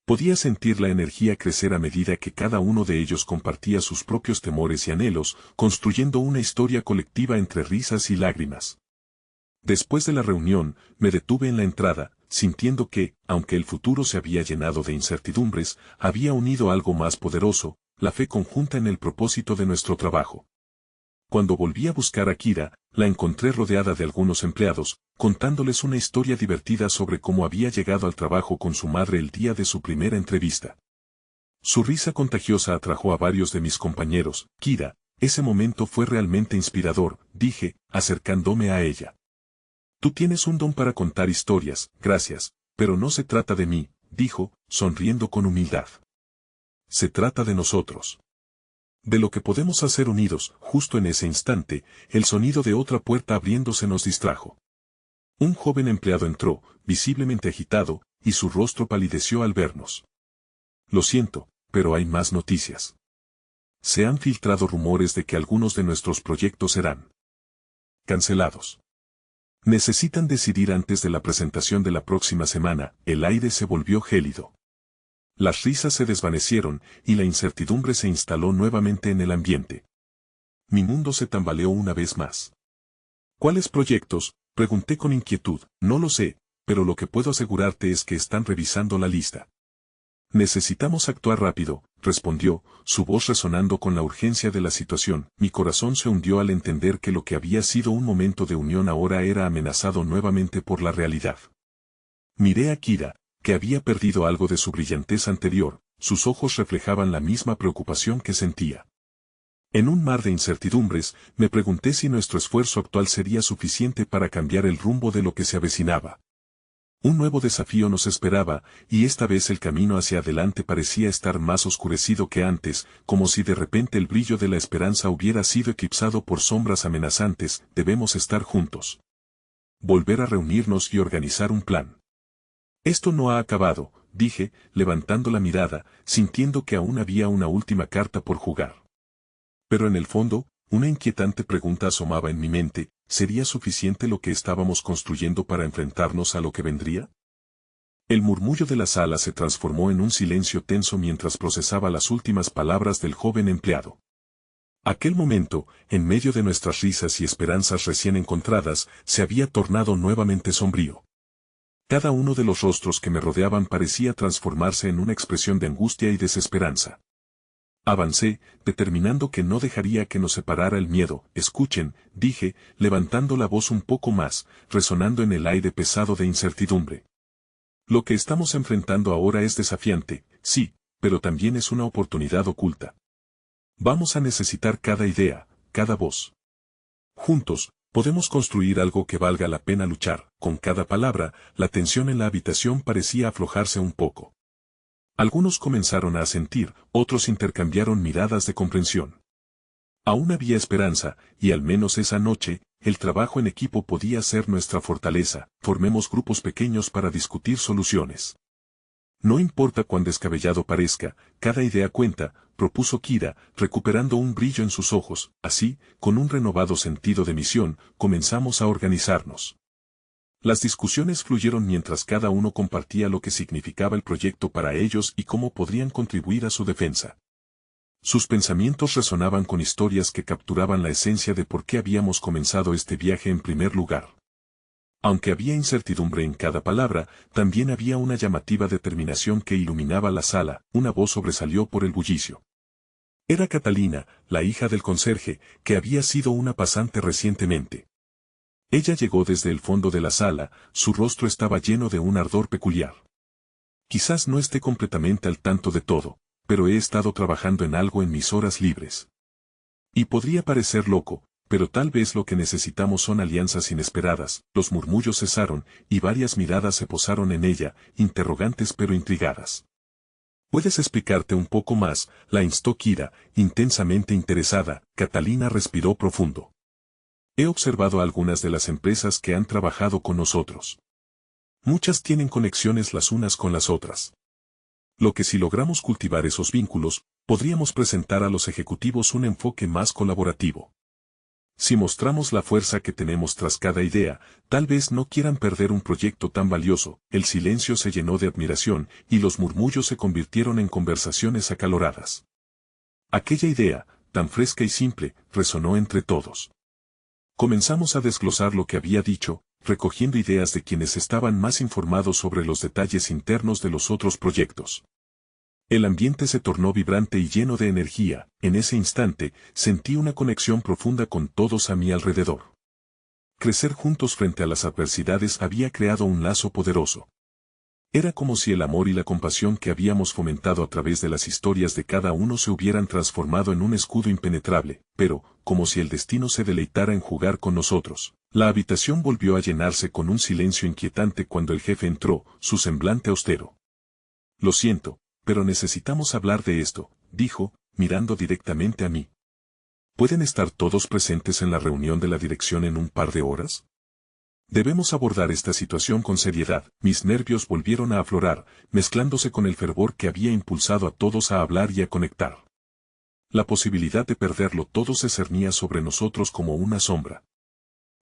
Podía sentir la energía crecer a medida que cada uno de ellos compartía sus propios temores y anhelos, construyendo una historia colectiva entre risas y lágrimas. Después de la reunión, me detuve en la entrada, sintiendo que, aunque el futuro se había llenado de incertidumbres, había unido algo más poderoso, la fe conjunta en el propósito de nuestro trabajo. Cuando volví a buscar a Kira, la encontré rodeada de algunos empleados, contándoles una historia divertida sobre cómo había llegado al trabajo con su madre el día de su primera entrevista. Su risa contagiosa atrajo a varios de mis compañeros. Kira, ese momento fue realmente inspirador, dije, acercándome a ella. Tú tienes un don para contar historias, gracias, pero no se trata de mí, dijo, sonriendo con humildad. Se trata de nosotros. De lo que podemos hacer unidos. Justo en ese instante, el sonido de otra puerta abriéndose nos distrajo. Un joven empleado entró, visiblemente agitado, y su rostro palideció al vernos. Lo siento, pero hay más noticias. Se han filtrado rumores de que algunos de nuestros proyectos serán cancelados. Necesitan decidir antes de la presentación de la próxima semana. El aire se volvió gélido. Las risas se desvanecieron y la incertidumbre se instaló nuevamente en el ambiente. Mi mundo se tambaleó una vez más. ¿Cuáles proyectos?, pregunté con inquietud. No lo sé, pero lo que puedo asegurarte es que están revisando la lista. Necesitamos actuar rápido, respondió, su voz resonando con la urgencia de la situación. Mi corazón se hundió al entender que lo que había sido un momento de unión ahora era amenazado nuevamente por la realidad. Miré a Kira, que había perdido algo de su brillantez anterior, sus ojos reflejaban la misma preocupación que sentía. En un mar de incertidumbres, me pregunté si nuestro esfuerzo actual sería suficiente para cambiar el rumbo de lo que se avecinaba. Un nuevo desafío nos esperaba, y esta vez el camino hacia adelante parecía estar más oscurecido que antes, como si de repente el brillo de la esperanza hubiera sido eclipsado por sombras amenazantes. Debemos estar juntos. Volver a reunirnos y organizar un plan. Esto no ha acabado, dije, levantando la mirada, sintiendo que aún había una última carta por jugar. Pero en el fondo, una inquietante pregunta asomaba en mi mente: ¿sería suficiente lo que estábamos construyendo para enfrentarnos a lo que vendría? El murmullo de la sala se transformó en un silencio tenso mientras procesaba las últimas palabras del joven empleado. Aquel momento, en medio de nuestras risas y esperanzas recién encontradas, se había tornado nuevamente sombrío. Cada uno de los rostros que me rodeaban parecía transformarse en una expresión de angustia y desesperanza. Avancé, determinando que no dejaría que nos separara el miedo. Escuchen, dije, levantando la voz un poco más, resonando en el aire pesado de incertidumbre. Lo que estamos enfrentando ahora es desafiante, sí, pero también es una oportunidad oculta. Vamos a necesitar cada idea, cada voz. Juntos, podemos construir algo que valga la pena luchar. Con cada palabra, la tensión en la habitación parecía aflojarse un poco. Algunos comenzaron a asentir, otros intercambiaron miradas de comprensión. Aún había esperanza, y al menos esa noche, el trabajo en equipo podía ser nuestra fortaleza. Formemos grupos pequeños para discutir soluciones. No importa cuán descabellado parezca, cada idea cuenta, propuso Kira, recuperando un brillo en sus ojos. Así, con un renovado sentido de misión, comenzamos a organizarnos. Las discusiones fluyeron mientras cada uno compartía lo que significaba el proyecto para ellos y cómo podrían contribuir a su defensa. Sus pensamientos resonaban con historias que capturaban la esencia de por qué habíamos comenzado este viaje en primer lugar. Aunque había incertidumbre en cada palabra, también había una llamativa determinación que iluminaba la sala. Una voz sobresalió por el bullicio. Era Catalina, la hija del conserje, que había sido una pasante recientemente. Ella llegó desde el fondo de la sala, su rostro estaba lleno de un ardor peculiar. Quizás no esté completamente al tanto de todo, pero he estado trabajando en algo en mis horas libres. Y podría parecer loco, pero tal vez lo que necesitamos son alianzas inesperadas. Los murmullos cesaron, y varias miradas se posaron en ella, interrogantes pero intrigadas. ¿Puedes explicarte un poco más?, la instó Kira, intensamente interesada. Catalina respiró profundo. He observado algunas de las empresas que han trabajado con nosotros. Muchas tienen conexiones las unas con las otras. Lo que si logramos cultivar esos vínculos, podríamos presentar a los ejecutivos un enfoque más colaborativo. Si mostramos la fuerza que tenemos tras cada idea, tal vez no quieran perder un proyecto tan valioso. El silencio se llenó de admiración, y los murmullos se convirtieron en conversaciones acaloradas. Aquella idea, tan fresca y simple, resonó entre todos. Comenzamos a desglosar lo que había dicho, recogiendo ideas de quienes estaban más informados sobre los detalles internos de los otros proyectos. El ambiente se tornó vibrante y lleno de energía. En ese instante, sentí una conexión profunda con todos a mi alrededor. Crecer juntos frente a las adversidades había creado un lazo poderoso. Era como si el amor y la compasión que habíamos fomentado a través de las historias de cada uno se hubieran transformado en un escudo impenetrable, pero, como si el destino se deleitara en jugar con nosotros. La habitación volvió a llenarse con un silencio inquietante cuando el jefe entró, su semblante austero. Lo siento, pero necesitamos hablar de esto, dijo, mirando directamente a mí. ¿Pueden estar todos presentes en la reunión de la dirección en un par de horas? Debemos abordar esta situación con seriedad. Mis nervios volvieron a aflorar, mezclándose con el fervor que había impulsado a todos a hablar y a conectar. La posibilidad de perderlo todo se cernía sobre nosotros como una sombra.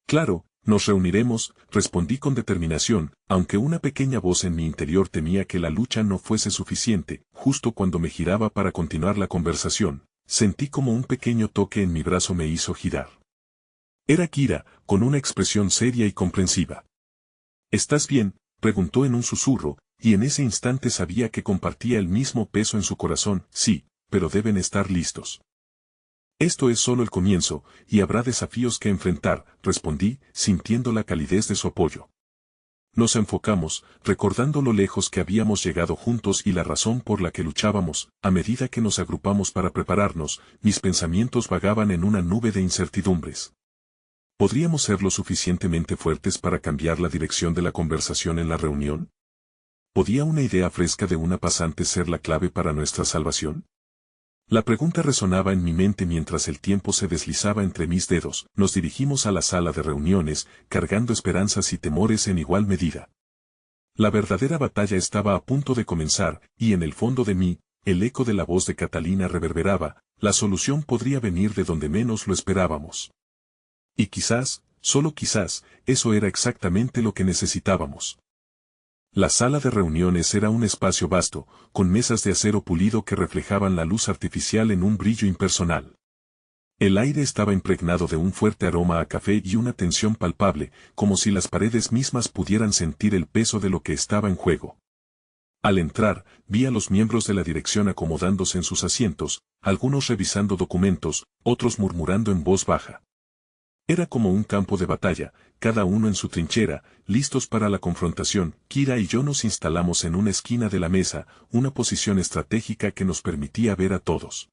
Claro, nos reuniremos, respondí con determinación, aunque una pequeña voz en mi interior temía que la lucha no fuese suficiente. Justo cuando me giraba para continuar la conversación, sentí como un pequeño toque en mi brazo me hizo girar. Era Kira, con una expresión seria y comprensiva. ¿Estás bien?, preguntó en un susurro, y en ese instante sabía que compartía el mismo peso en su corazón. Sí, pero deben estar listos. Esto es solo el comienzo, y habrá desafíos que enfrentar, respondí, sintiendo la calidez de su apoyo. Nos enfocamos, recordando lo lejos que habíamos llegado juntos y la razón por la que luchábamos. A medida que nos agrupamos para prepararnos, mis pensamientos vagaban en una nube de incertidumbres. ¿Podríamos ser lo suficientemente fuertes para cambiar la dirección de la conversación en la reunión? ¿Podía una idea fresca de una pasante ser la clave para nuestra salvación? La pregunta resonaba en mi mente mientras el tiempo se deslizaba entre mis dedos. Nos dirigimos a la sala de reuniones, cargando esperanzas y temores en igual medida. La verdadera batalla estaba a punto de comenzar, y en el fondo de mí, el eco de la voz de Catalina reverberaba. La solución podría venir de donde menos lo esperábamos. Y quizás, solo quizás, eso era exactamente lo que necesitábamos. La sala de reuniones era un espacio vasto, con mesas de acero pulido que reflejaban la luz artificial en un brillo impersonal. El aire estaba impregnado de un fuerte aroma a café y una tensión palpable, como si las paredes mismas pudieran sentir el peso de lo que estaba en juego. Al entrar, vi a los miembros de la dirección acomodándose en sus asientos, algunos revisando documentos, otros murmurando en voz baja. Era como un campo de batalla, cada uno en su trinchera, listos para la confrontación. Kira y yo nos instalamos en una esquina de la mesa, una posición estratégica que nos permitía ver a todos.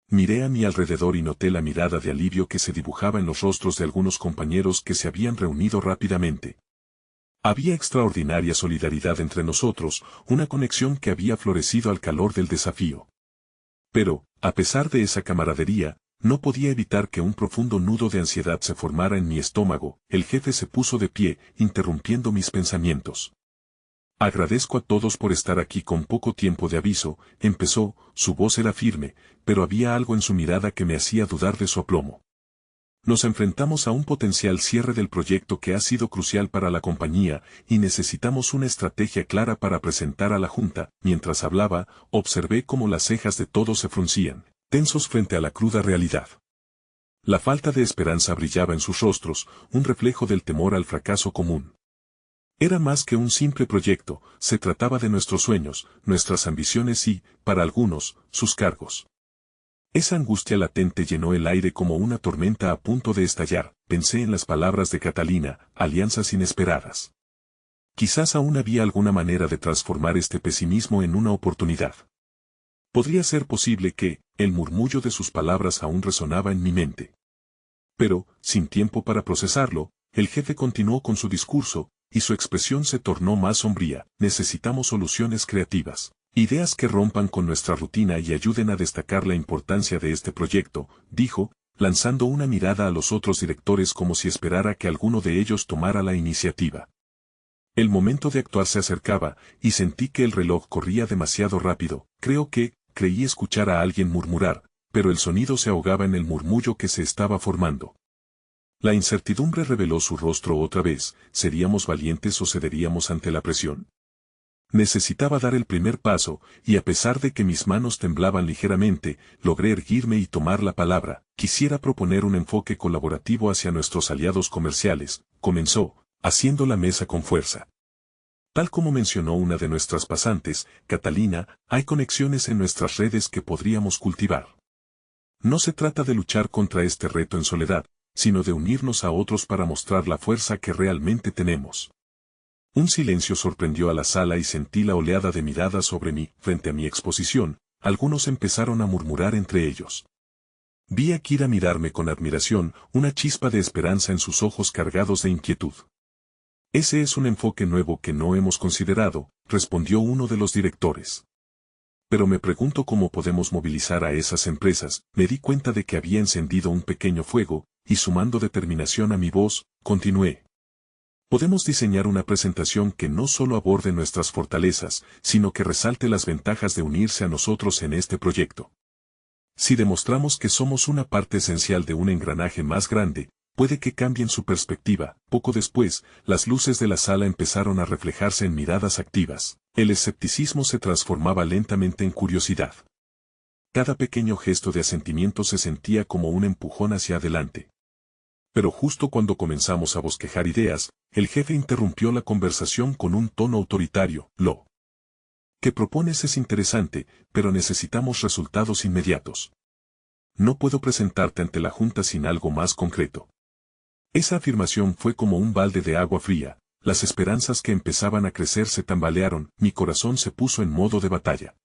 Miré a mi alrededor y noté la mirada de alivio que se dibujaba en los rostros de algunos compañeros que se habían reunido rápidamente. Había extraordinaria solidaridad entre nosotros, una conexión que había florecido al calor del desafío. Pero, a pesar de esa camaradería, no podía evitar que un profundo nudo de ansiedad se formara en mi estómago. El jefe se puso de pie, interrumpiendo mis pensamientos. Agradezco a todos por estar aquí con poco tiempo de aviso, empezó. Su voz era firme, pero había algo en su mirada que me hacía dudar de su aplomo. Nos enfrentamos a un potencial cierre del proyecto que ha sido crucial para la compañía, y necesitamos una estrategia clara para presentar a la Junta. Mientras hablaba, observé cómo las cejas de todos se fruncían, tensos frente a la cruda realidad. La falta de esperanza brillaba en sus rostros, un reflejo del temor al fracaso común. Era más que un simple proyecto, se trataba de nuestros sueños, nuestras ambiciones y, para algunos, sus cargos. Esa angustia latente llenó el aire como una tormenta a punto de estallar. Pensé en las palabras de Catalina, alianzas inesperadas. Quizás aún había alguna manera de transformar este pesimismo en una oportunidad. Podría ser posible que, el murmullo de sus palabras aún resonaba en mi mente. Pero, sin tiempo para procesarlo, el jefe continuó con su discurso, y su expresión se tornó más sombría. Necesitamos soluciones creativas. Ideas que rompan con nuestra rutina y ayuden a destacar la importancia de este proyecto, dijo, lanzando una mirada a los otros directores como si esperara que alguno de ellos tomara la iniciativa. El momento de actuar se acercaba, y sentí que el reloj corría demasiado rápido. Creí escuchar a alguien murmurar, pero el sonido se ahogaba en el murmullo que se estaba formando. La incertidumbre reveló su rostro otra vez. ¿Seríamos valientes o cederíamos ante la presión? Necesitaba dar el primer paso, y a pesar de que mis manos temblaban ligeramente, logré erguirme y tomar la palabra. Quisiera proponer un enfoque colaborativo hacia nuestros aliados comerciales, comenzó, haciendo la mesa con fuerza. Tal como mencionó una de nuestras pasantes, Catalina, hay conexiones en nuestras redes que podríamos cultivar. No se trata de luchar contra este reto en soledad, sino de unirnos a otros para mostrar la fuerza que realmente tenemos. Un silencio sorprendió a la sala y sentí la oleada de miradas sobre mí. Frente a mi exposición, algunos empezaron a murmurar entre ellos. Vi a Kira mirarme con admiración, una chispa de esperanza en sus ojos cargados de inquietud. Ese es un enfoque nuevo que no hemos considerado, respondió uno de los directores. Pero me pregunto cómo podemos movilizar a esas empresas. Me di cuenta de que había encendido un pequeño fuego, y sumando determinación a mi voz, continué. Podemos diseñar una presentación que no solo aborde nuestras fortalezas, sino que resalte las ventajas de unirse a nosotros en este proyecto. Si demostramos que somos una parte esencial de un engranaje más grande, puede que cambien su perspectiva. Poco después, las luces de la sala empezaron a reflejarse en miradas activas. El escepticismo se transformaba lentamente en curiosidad. Cada pequeño gesto de asentimiento se sentía como un empujón hacia adelante. Pero justo cuando comenzamos a bosquejar ideas, el jefe interrumpió la conversación con un tono autoritario. que propones es interesante, pero necesitamos resultados inmediatos. No puedo presentarte ante la Junta sin algo más concreto. Esa afirmación fue como un balde de agua fría, las esperanzas que empezaban a crecer se tambalearon, mi corazón se puso en modo de batalla.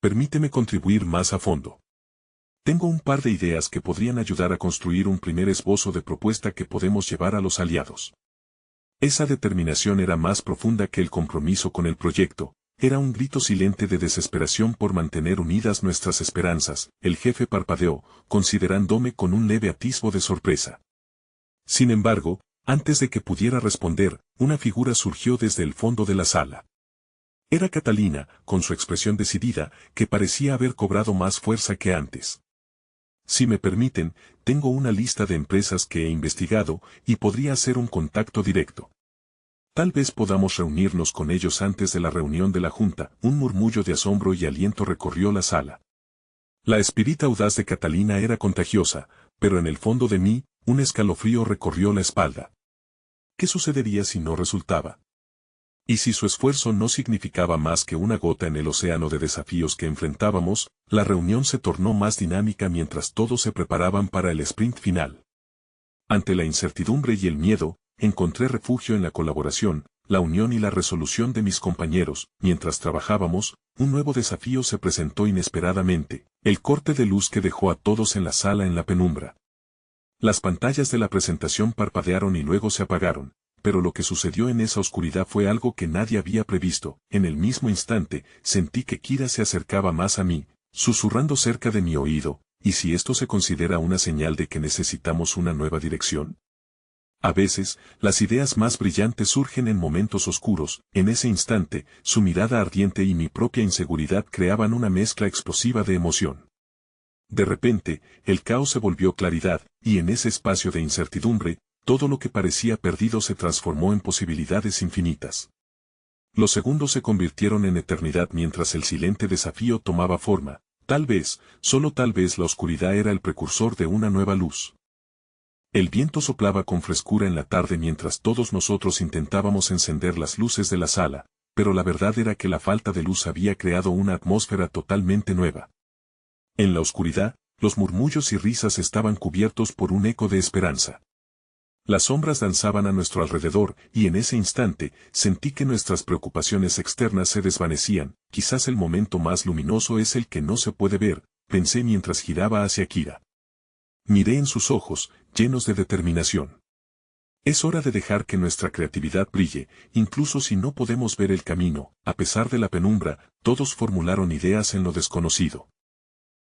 Permíteme contribuir más a fondo. Tengo un par de ideas que podrían ayudar a construir un primer esbozo de propuesta que podemos llevar a los aliados. Esa determinación era más profunda que el compromiso con el proyecto, era un grito silente de desesperación por mantener unidas nuestras esperanzas. El jefe parpadeó, considerándome con un leve atisbo de sorpresa. Sin embargo, antes de que pudiera responder, una figura surgió desde el fondo de la sala. Era Catalina, con su expresión decidida, que parecía haber cobrado más fuerza que antes. Si me permiten, tengo una lista de empresas que he investigado, y podría hacer un contacto directo. Tal vez podamos reunirnos con ellos antes de la reunión de la Junta. Un murmullo de asombro y aliento recorrió la sala. La espírita audaz de Catalina era contagiosa, pero en el fondo de mí, un escalofrío recorrió la espalda. ¿Qué sucedería si no resultaba? Y si su esfuerzo no significaba más que una gota en el océano de desafíos que enfrentábamos, la reunión se tornó más dinámica mientras todos se preparaban para el sprint final. Ante la incertidumbre y el miedo, encontré refugio en la colaboración, la unión y la resolución de mis compañeros. Mientras trabajábamos, un nuevo desafío se presentó inesperadamente, el corte de luz que dejó a todos en la sala en la penumbra. Las pantallas de la presentación parpadearon y luego se apagaron, pero lo que sucedió en esa oscuridad fue algo que nadie había previsto. En el mismo instante, sentí que Kira se acercaba más a mí, susurrando cerca de mi oído. ¿Y si esto se considera una señal de que necesitamos una nueva dirección? A veces, las ideas más brillantes surgen en momentos oscuros. En ese instante, su mirada ardiente y mi propia inseguridad creaban una mezcla explosiva de emoción. De repente, el caos se volvió claridad, y en ese espacio de incertidumbre, todo lo que parecía perdido se transformó en posibilidades infinitas. Los segundos se convirtieron en eternidad mientras el silente desafío tomaba forma. Tal vez, solo tal vez la oscuridad era el precursor de una nueva luz. El viento soplaba con frescura en la tarde mientras todos nosotros intentábamos encender las luces de la sala, pero la verdad era que la falta de luz había creado una atmósfera totalmente nueva. En la oscuridad, los murmullos y risas estaban cubiertos por un eco de esperanza. Las sombras danzaban a nuestro alrededor, y en ese instante, sentí que nuestras preocupaciones externas se desvanecían. Quizás el momento más luminoso es el que no se puede ver, pensé mientras giraba hacia Kira. Miré en sus ojos, llenos de determinación. Es hora de dejar que nuestra creatividad brille, incluso si no podemos ver el camino. A pesar de la penumbra, todos formularon ideas en lo desconocido.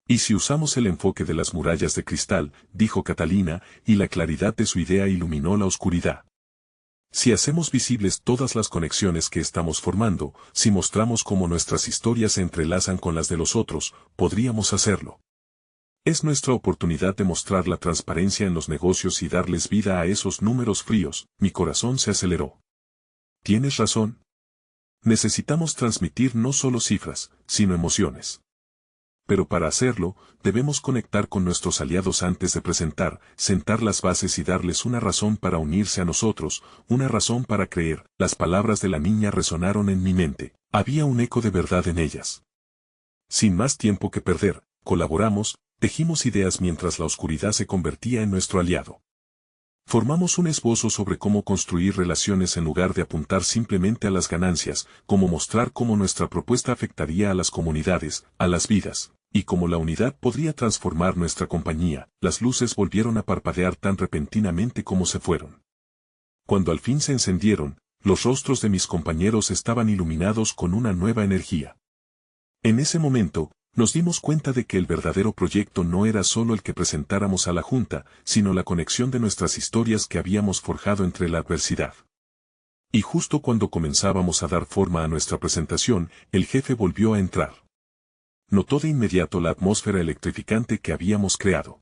¿Y si usamos el enfoque de las murallas de cristal?, dijo Catalina, y la claridad de su idea iluminó la oscuridad. Si hacemos visibles todas las conexiones que estamos formando, si mostramos cómo nuestras historias se entrelazan con las de los otros, podríamos hacerlo. Es nuestra oportunidad de mostrar la transparencia en los negocios y darles vida a esos números fríos. Mi corazón se aceleró. Tienes razón. Necesitamos transmitir no solo cifras, sino emociones. Pero para hacerlo, debemos conectar con nuestros aliados antes de presentar, sentar las bases y darles una razón para unirse a nosotros, una razón para creer. Las palabras de la niña resonaron en mi mente. Había un eco de verdad en ellas. Sin más tiempo que perder, colaboramos, tejimos ideas mientras la oscuridad se convertía en nuestro aliado. Formamos un esbozo sobre cómo construir relaciones en lugar de apuntar simplemente a las ganancias, cómo mostrar cómo nuestra propuesta afectaría a las comunidades, a las vidas, y cómo la unidad podría transformar nuestra compañía. Las luces volvieron a parpadear tan repentinamente como se fueron. Cuando al fin se encendieron, los rostros de mis compañeros estaban iluminados con una nueva energía. En ese momento, nos dimos cuenta de que el verdadero proyecto no era solo el que presentáramos a la Junta, sino la conexión de nuestras historias que habíamos forjado entre la adversidad. Y justo cuando comenzábamos a dar forma a nuestra presentación, el jefe volvió a entrar. Notó de inmediato la atmósfera electrificante que habíamos creado.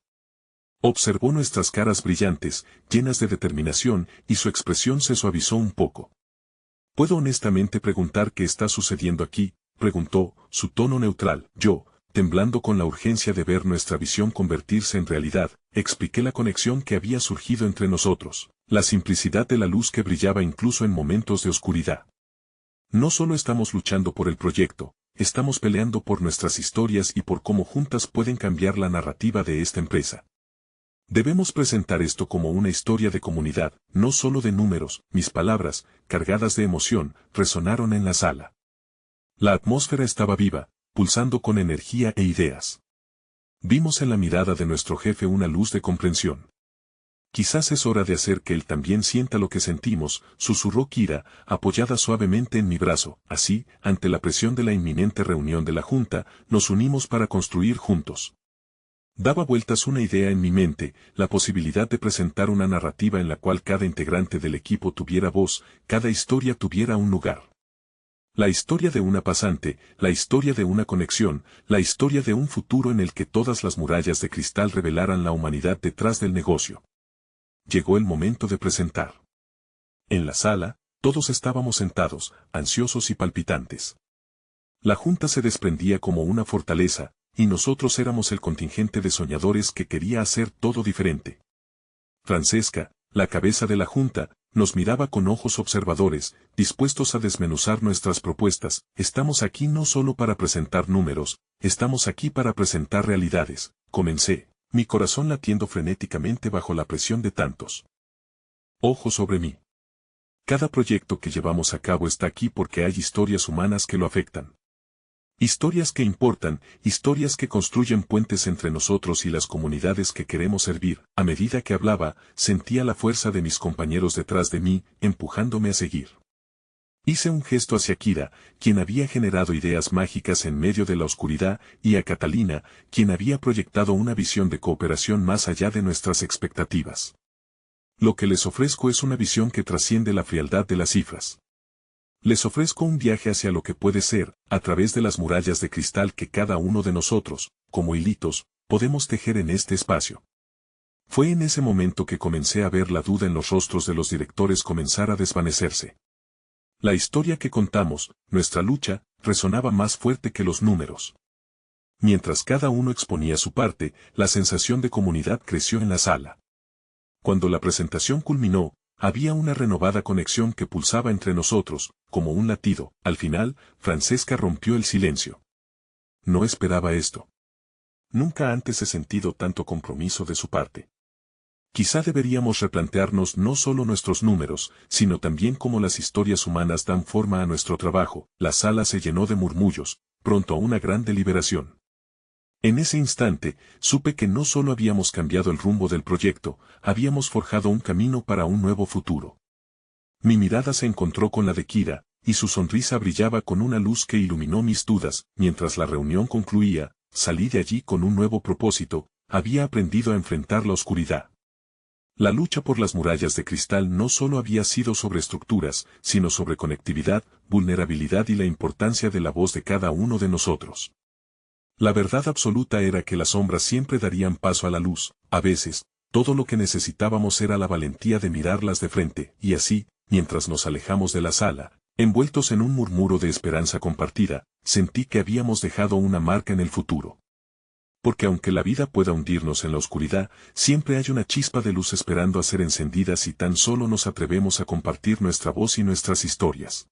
Observó nuestras caras brillantes, llenas de determinación, y su expresión se suavizó un poco. ¿Puedo honestamente preguntar qué está sucediendo aquí?, preguntó, su tono neutral. Yo, temblando con la urgencia de ver nuestra visión convertirse en realidad, expliqué la conexión que había surgido entre nosotros, la simplicidad de la luz que brillaba incluso en momentos de oscuridad. No solo estamos luchando por el proyecto, estamos peleando por nuestras historias y por cómo juntas pueden cambiar la narrativa de esta empresa. Debemos presentar esto como una historia de comunidad, no solo de números. Mis palabras, cargadas de emoción, resonaron en la sala. La atmósfera estaba viva, pulsando con energía e ideas. Vimos en la mirada de nuestro jefe una luz de comprensión. Quizás es hora de hacer que él también sienta lo que sentimos, susurró Kira, apoyada suavemente en mi brazo. Así, ante la presión de la inminente reunión de la Junta, nos unimos para construir juntos. Daba vueltas una idea en mi mente, la posibilidad de presentar una narrativa en la cual cada integrante del equipo tuviera voz, cada historia tuviera un lugar. La historia de una pasante, la historia de una conexión, la historia de un futuro en el que todas las murallas de cristal revelaran la humanidad detrás del negocio. Llegó el momento de presentar. En la sala, todos estábamos sentados, ansiosos y palpitantes. La Junta se desprendía como una fortaleza, y nosotros éramos el contingente de soñadores que quería hacer todo diferente. Francesca, la cabeza de la Junta, nos miraba con ojos observadores, dispuestos a desmenuzar nuestras propuestas. Estamos aquí no solo para presentar números, estamos aquí para presentar realidades. Comencé, mi corazón latiendo frenéticamente bajo la presión de tantos ojos sobre mí. Cada proyecto que llevamos a cabo está aquí porque hay historias humanas que lo afectan. Historias que importan, historias que construyen puentes entre nosotros y las comunidades que queremos servir. A medida que hablaba, sentía la fuerza de mis compañeros detrás de mí, empujándome a seguir. Hice un gesto hacia Kira, quien había generado ideas mágicas en medio de la oscuridad, y a Catalina, quien había proyectado una visión de cooperación más allá de nuestras expectativas. Lo que les ofrezco es una visión que trasciende la frialdad de las cifras. Les ofrezco un viaje hacia lo que puede ser, a través de las murallas de cristal que cada uno de nosotros, como hilitos, podemos tejer en este espacio. Fue en ese momento que comencé a ver la duda en los rostros de los directores comenzar a desvanecerse. La historia que contamos, nuestra lucha, resonaba más fuerte que los números. Mientras cada uno exponía su parte, la sensación de comunidad creció en la sala. Cuando la presentación culminó, había una renovada conexión que pulsaba entre nosotros, como un latido. Al final, Francesca rompió el silencio. No esperaba esto. Nunca antes he sentido tanto compromiso de su parte. Quizá deberíamos replantearnos no solo nuestros números, sino también cómo las historias humanas dan forma a nuestro trabajo. La sala se llenó de murmullos, pronto a una gran deliberación. En ese instante, supe que no solo habíamos cambiado el rumbo del proyecto, habíamos forjado un camino para un nuevo futuro. Mi mirada se encontró con la de Kira, y su sonrisa brillaba con una luz que iluminó mis dudas. Mientras la reunión concluía, salí de allí con un nuevo propósito, había aprendido a enfrentar la oscuridad. La lucha por las murallas de cristal no solo había sido sobre estructuras, sino sobre conectividad, vulnerabilidad y la importancia de la voz de cada uno de nosotros. La verdad absoluta era que las sombras siempre darían paso a la luz. A veces, todo lo que necesitábamos era la valentía de mirarlas de frente, y así, mientras nos alejamos de la sala, envueltos en un murmuro de esperanza compartida, sentí que habíamos dejado una marca en el futuro. Porque aunque la vida pueda hundirnos en la oscuridad, siempre hay una chispa de luz esperando a ser encendida si tan solo nos atrevemos a compartir nuestra voz y nuestras historias.